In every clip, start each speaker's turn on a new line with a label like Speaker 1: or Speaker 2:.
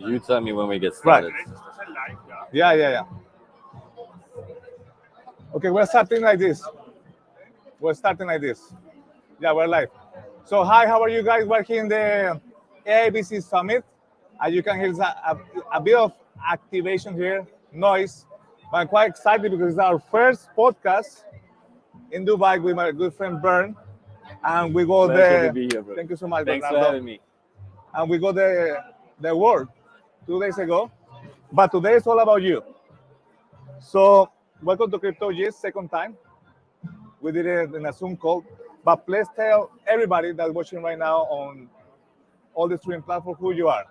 Speaker 1: You tell me when we get
Speaker 2: Right.
Speaker 1: started.
Speaker 2: Yeah. Okay, we're starting like this. We're starting like this. Yeah, we're live. So, hi, how are you guys? We're here in the AIBC Summit. As you can hear, there's a bit of activation here, noise. But I'm quite excited because it's our first podcast in Dubai with my good friend Bernd. And we go
Speaker 1: Pleasure to
Speaker 2: there.
Speaker 1: be here, bro.
Speaker 2: Thank you so much,
Speaker 1: Thanks for
Speaker 2: Bernardo.
Speaker 1: having me.
Speaker 2: And we got the world 2 days ago. But today it's all about you. So welcome to Crypto G's second time. We did it in a Zoom call. But please tell everybody that's watching right now on all the streaming platforms who you are.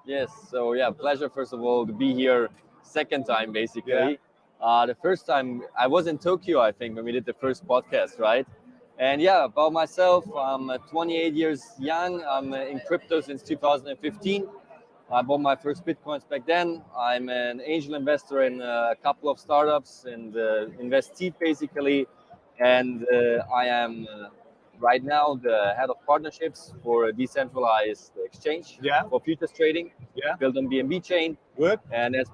Speaker 1: Yes, so yeah, pleasure first of all to be here second time
Speaker 2: Yeah.
Speaker 1: basically. The first time I was in Tokyo, I think, when we did the first podcast, right? And yeah, about myself, I'm 28 years young. I'm in crypto since 2015. I bought my first Bitcoins back then. I'm an angel investor in a couple of startups and investee basically. And I am right now the head of partnerships for a decentralized exchange
Speaker 2: Yeah.
Speaker 1: for futures trading,
Speaker 2: Yeah.
Speaker 1: built on BNB chain.
Speaker 2: Good.
Speaker 1: And that's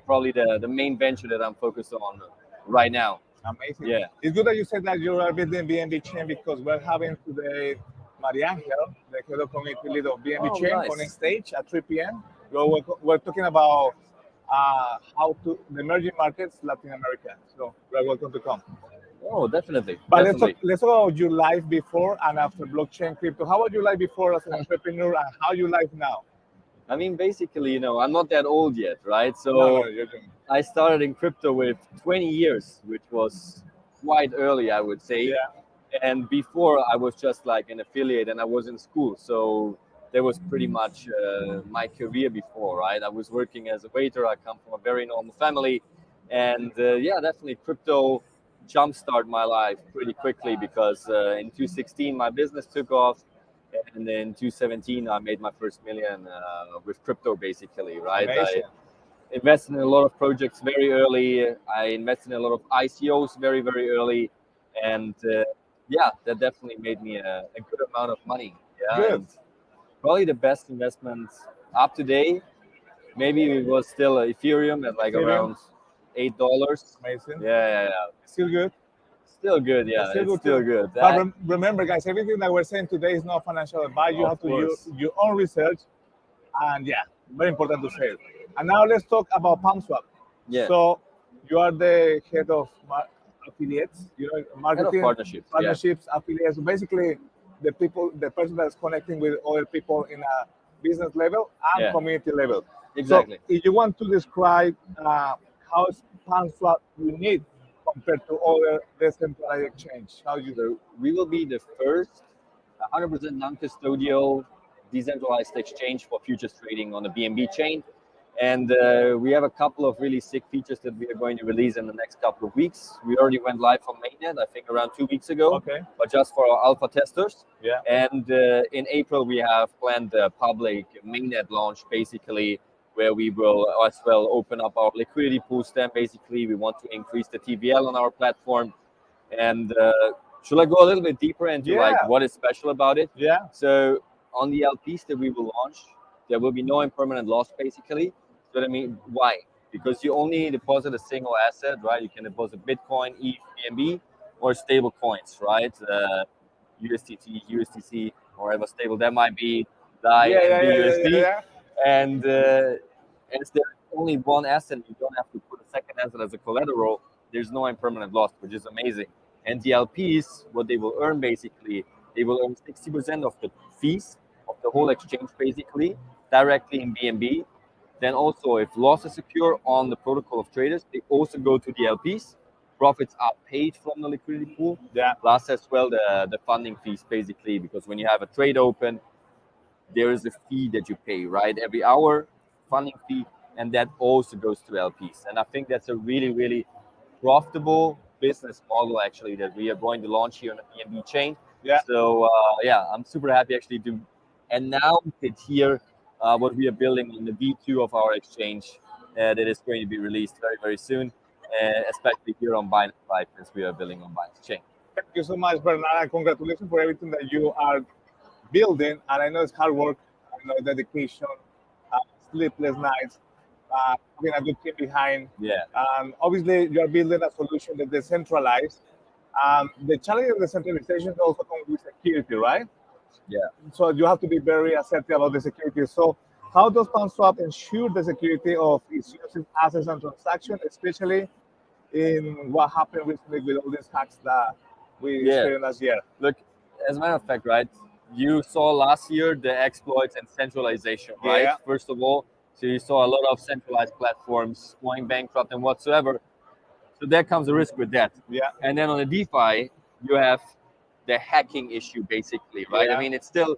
Speaker 1: probably the main venture that I'm focused on right now.
Speaker 2: Amazing.
Speaker 1: Yeah.
Speaker 2: It's good that you said that you are building BNB chain because we're having today Maria Angel, the head of community lead of BNB
Speaker 1: Oh,
Speaker 2: chain, on
Speaker 1: nice.
Speaker 2: stage at 3 p.m. We're talking about how to the emerging markets, Latin America. So you're welcome to come.
Speaker 1: Oh, definitely.
Speaker 2: But
Speaker 1: Definitely.
Speaker 2: let's talk about your life before and after blockchain crypto. How was your life before as an entrepreneur and how you life now?
Speaker 1: I mean, basically, I'm not that old yet, right?
Speaker 2: No,
Speaker 1: So
Speaker 2: you're doing.
Speaker 1: I started in crypto with 20 years, which was quite early, I would say.
Speaker 2: Yeah.
Speaker 1: And before, I was just like an affiliate and I was in school. So that was pretty much my career before, right? I was working as a waiter. I come from a very normal family. And yeah, definitely crypto jumpstart my life pretty quickly because in 2016, my business took off. And in 2017, I made my first million with crypto, basically, right? I
Speaker 2: Amazing.
Speaker 1: invested in a lot of projects very early. I invested in a lot of ICOs very, very early, and yeah, that definitely made me a good amount of money. Yeah,
Speaker 2: Good.
Speaker 1: and probably the best investment up to date. Maybe it was still Ethereum at like
Speaker 2: Ethereum.
Speaker 1: around $8.
Speaker 2: Amazing.
Speaker 1: Yeah.
Speaker 2: Still good.
Speaker 1: Still good.
Speaker 2: It's
Speaker 1: Yeah,
Speaker 2: still
Speaker 1: it's
Speaker 2: good
Speaker 1: still
Speaker 2: too.
Speaker 1: good.
Speaker 2: But remember, guys, everything that we're saying today is not financial advice. You have
Speaker 1: Of
Speaker 2: to do
Speaker 1: course.
Speaker 2: your own research, and yeah, very important to say. And now let's talk about PalmSwap.
Speaker 1: Yeah,
Speaker 2: So you are the head of affiliates,
Speaker 1: head of
Speaker 2: marketing,
Speaker 1: partnerships. Yeah,
Speaker 2: partnerships, affiliates. Basically, the person that's connecting with other people in a business level and
Speaker 1: yeah,
Speaker 2: community level. So
Speaker 1: exactly.
Speaker 2: if you want to describe how is PalmSwap unique compared to other decentralized exchange, how you
Speaker 1: So we will be the first 100% non-custodial decentralized exchange for futures trading on the BNB chain. And we have a couple of really sick features that we are going to release in the next couple of weeks. We already went live on mainnet, I think around 2 weeks ago,
Speaker 2: okay?
Speaker 1: but just for our alpha testers.
Speaker 2: Yeah.
Speaker 1: And in April, we have planned a public mainnet launch, basically, where we will as well open up our liquidity pools. Then, basically, we want to increase the TVL on our platform. And should I go a little bit deeper into like
Speaker 2: Yeah.
Speaker 1: what is special about it?
Speaker 2: Yeah.
Speaker 1: So on the LPs that we will launch, there will be no impermanent loss, basically. So that means why? Because you only deposit a single asset, right? You can deposit Bitcoin, ETH, BNB, or stable coins, right? USDT, USDC, or whatever stable that might be, DAI
Speaker 2: Yeah,
Speaker 1: and
Speaker 2: yeah, yeah, yeah,
Speaker 1: BUSD.
Speaker 2: yeah.
Speaker 1: And as there's only one asset, you don't have to put a second asset as a collateral. There's no impermanent loss, which is amazing. And the LPs, what they will earn basically, they will earn 60% of the fees of the whole exchange basically directly in BNB. Then also, if losses occur on the protocol of traders, they also go to the LPs. Profits are paid from the liquidity pool,
Speaker 2: Yeah.
Speaker 1: plus as well the funding fees basically, because when you have a trade open, there is a fee that you pay, right? Every hour, funding fee, and that also goes to LPs. And I think that's a really, really profitable business model actually that we are going to launch here on the BNB chain.
Speaker 2: Yeah.
Speaker 1: So yeah, I'm super happy actually to announce it here. What we are building on the V2 of our exchange that is going to be released very, very soon, especially here on Binance Live, as we are building on Binance chain.
Speaker 2: Thank you so much, Bernard, and congratulations for everything that you are building. And I know it's hard work, I know dedication, sleepless nights, having a good team behind.
Speaker 1: Yeah.
Speaker 2: Obviously, you are building a solution that decentralized. The challenge of decentralization also comes with security, right?
Speaker 1: Yeah.
Speaker 2: So you have to be very assertive about the security. So how does PalmSwap ensure the security of its users' assets and transactions, especially in what happened recently with all these hacks that we
Speaker 1: Yeah.
Speaker 2: experienced last year?
Speaker 1: Look, as a matter of fact, right? You saw last year the exploits and centralization, right?
Speaker 2: Yeah,
Speaker 1: First of all, so you saw a lot of centralized platforms going bankrupt and whatsoever. So there comes a risk with that.
Speaker 2: yeah,
Speaker 1: And then on the DeFi, you have the hacking issue, basically, right? I
Speaker 2: yeah,
Speaker 1: mean, it's still.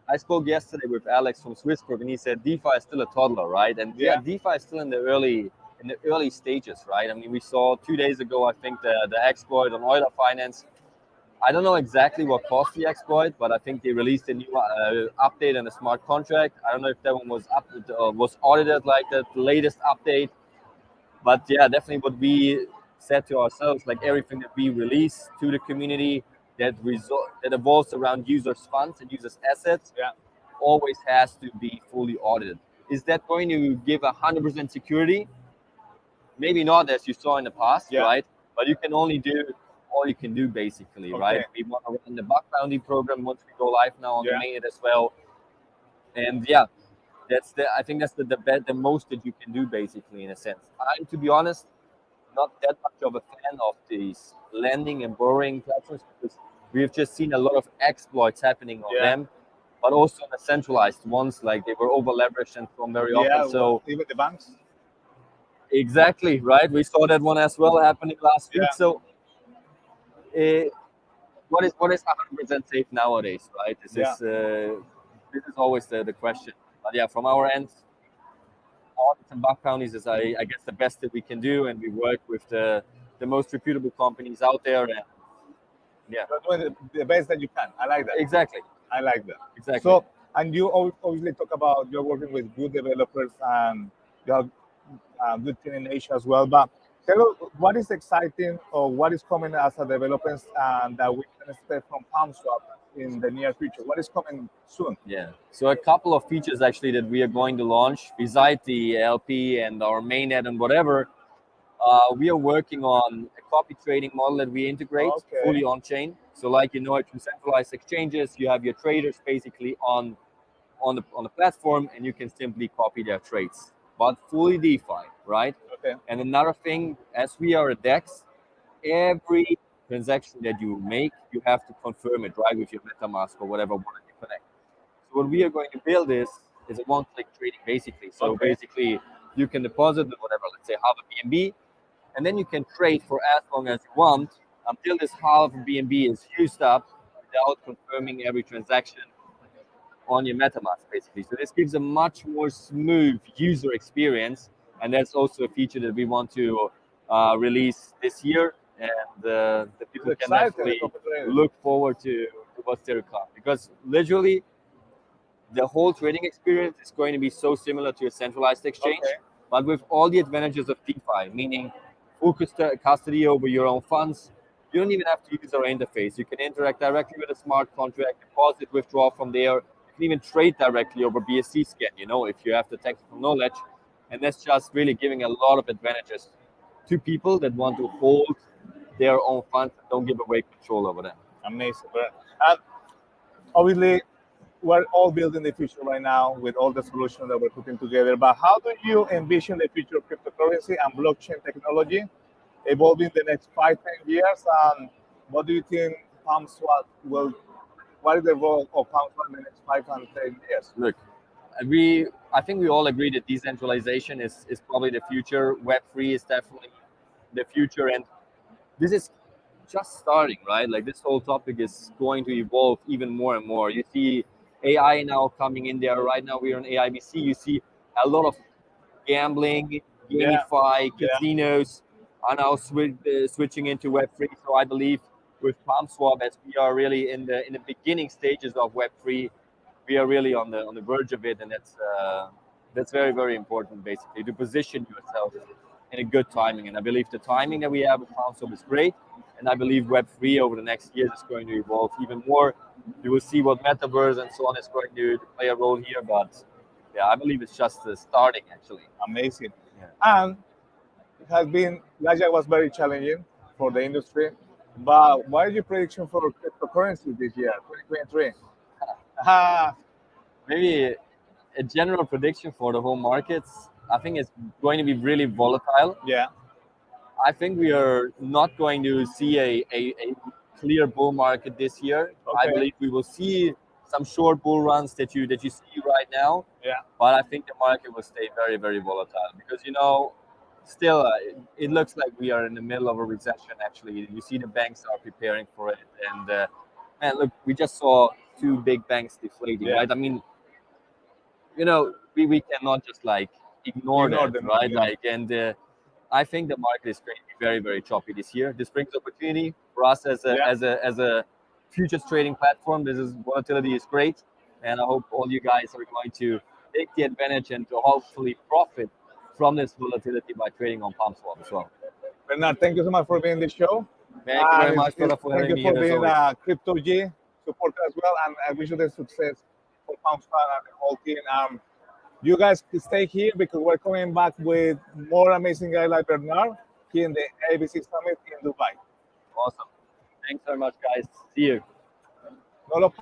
Speaker 1: I spoke yesterday with Alex from Swissquote, and he said DeFi is still a toddler, right? And yeah,
Speaker 2: yeah,
Speaker 1: DeFi is still in the early stages, right? I mean, we saw 2 days ago, I think the exploit on Euler Finance. I don't know exactly what caused the exploit, but I think they released a new update on the smart contract. I don't know if that one was audited like the latest update, but yeah, definitely what we said to ourselves, like everything that we release to the community that evolves around users' funds and users' assets
Speaker 2: yeah,
Speaker 1: always has to be fully audited. Is that going to give 100% security? Maybe not, as you saw in the past,
Speaker 2: yeah.
Speaker 1: right? But you can only do all you can do, basically, right?
Speaker 2: Okay,
Speaker 1: We want to run the bug bounty program once we go live now on the
Speaker 2: yeah.
Speaker 1: mainnet as well, and yeah, I think that's the most that you can do, basically, in a sense. I'm, to be honest, not that much of a fan of these lending and borrowing platforms because we've just seen a lot of exploits happening on
Speaker 2: Yeah,
Speaker 1: them, but also on the centralized ones, like they were over leveraged and so on very often.
Speaker 2: yeah.
Speaker 1: So
Speaker 2: Even the banks.
Speaker 1: exactly, right. We saw that one as well happening last week.
Speaker 2: Yeah,
Speaker 1: So uh, what is 100% safe nowadays, right?
Speaker 2: yeah.
Speaker 1: This is always the question. But yeah, from our end, audits and bug bounties is I guess the best that we can do, and we work with the most reputable companies out there. And yeah,
Speaker 2: You're doing the best that you can. I like that.
Speaker 1: exactly,
Speaker 2: I like that.
Speaker 1: exactly.
Speaker 2: So, and you obviously talk about you're working with good developers and you have good team in Asia as well. But tell us what is exciting or what is coming as a developers and that we can expect from PalmSwap in the near future. What is coming soon?
Speaker 1: Yeah. So a couple of features actually that we are going to launch, besides the LP and our mainnet and whatever, we are working on a copy trading model that we integrate
Speaker 2: Okay.
Speaker 1: fully on chain. So, like through centralized exchanges, you have your traders basically on the platform, and you can simply copy their trades, but fully DeFi, right?
Speaker 2: Okay.
Speaker 1: And another thing, as we are a DEX, every transaction that you make, you have to confirm it, right, with your MetaMask or whatever wallet you connect. So what we are going to build is a one-click trading, basically. So
Speaker 2: Okay.
Speaker 1: basically, you can deposit whatever, let's say half a BNB, and then you can trade for as long as you want until this half BNB is used up without confirming every transaction on your MetaMask, basically. So this gives a much more smooth user experience, and that's also a feature that we want to release this year, and the
Speaker 2: It's
Speaker 1: people can
Speaker 2: exciting. The
Speaker 1: definitely
Speaker 2: copy trading.
Speaker 1: look forward to what's there to come. Because literally, the whole trading experience is going to be so similar to a centralized exchange,
Speaker 2: Okay.
Speaker 1: but with all the advantages of DeFi, meaning full custody over your own funds. You don't even have to use our interface. You can interact directly with a smart contract, deposit, withdraw from there. You can even trade directly over BSC scan, if you have the technical knowledge. And that's just really giving a lot of advantages to people that want to hold their own funds and don't give away control over them.
Speaker 2: Amazing. And obviously, we're all building the future right now with all the solutions that we're putting together. But how do you envision the future of cryptocurrency and blockchain technology evolving the next 5, 10 years? And what do you think PalmSwap will? What is the role of PalmSwap in the next 5 and 10 years?
Speaker 1: Look, I think we all agree that decentralization is probably the future. Web3 is definitely the future, and this is just starting, right? Like this whole topic is going to evolve even more and more. You see AI now coming in there. Right now we're on AIBC. You see a lot of gambling,
Speaker 2: Yeah,
Speaker 1: gamify,
Speaker 2: yeah,
Speaker 1: casinos are now switching into Web3. So I believe with PalmSwap, as we are really in the beginning stages of Web3, we are really on the verge of it, and that's very very important, basically, to position yourself in a good timing. And I believe the timing that we have with PalmSwap is great, and I believe Web3 over the next years is going to evolve even more. You will see what metaverse and so on is going to play a role here, but Yeah, I believe it's just starting actually.
Speaker 2: Amazing.
Speaker 1: Yeah.
Speaker 2: And it has been, last year was very challenging for the industry. But what is your prediction for cryptocurrency this year, 2023? Ah,
Speaker 1: Maybe a general prediction for the whole markets. I think it's going to be really volatile.
Speaker 2: yeah.
Speaker 1: I think we are not going to see a clear bull market this year. I
Speaker 2: Okay.
Speaker 1: believe we will see some short bull runs that you see right now,
Speaker 2: Yeah.
Speaker 1: but I think the market will stay very, very volatile because still it looks like we are in the middle of a recession. Actually, you see the banks are preparing for it, and look, we just saw two big banks deflating,
Speaker 2: Yeah.
Speaker 1: right? I mean, we cannot just like ignore
Speaker 2: Ignore
Speaker 1: that,
Speaker 2: them.
Speaker 1: right?
Speaker 2: Yeah.
Speaker 1: Like, and I think the market is going to be very, very choppy this year. This brings opportunity for us
Speaker 2: Yeah.
Speaker 1: as a futures trading platform. This is volatility is great, and I hope all you guys are going to take the advantage and to hopefully profit from this volatility by trading on PalmSwap as well.
Speaker 2: Bernard, thank you so much for being in the show.
Speaker 1: Thank you very much, brother, for
Speaker 2: Thank
Speaker 1: having
Speaker 2: you
Speaker 1: me
Speaker 2: for
Speaker 1: here as
Speaker 2: being
Speaker 1: always.
Speaker 2: a Crypto G supporter as well. And I wish you the success for PalmSwap and the whole team. You guys stay here because we're coming back with more amazing guys like Bernard here in the ABC Summit in Dubai.
Speaker 1: Awesome. Thanks very much, guys. See you.
Speaker 2: No lo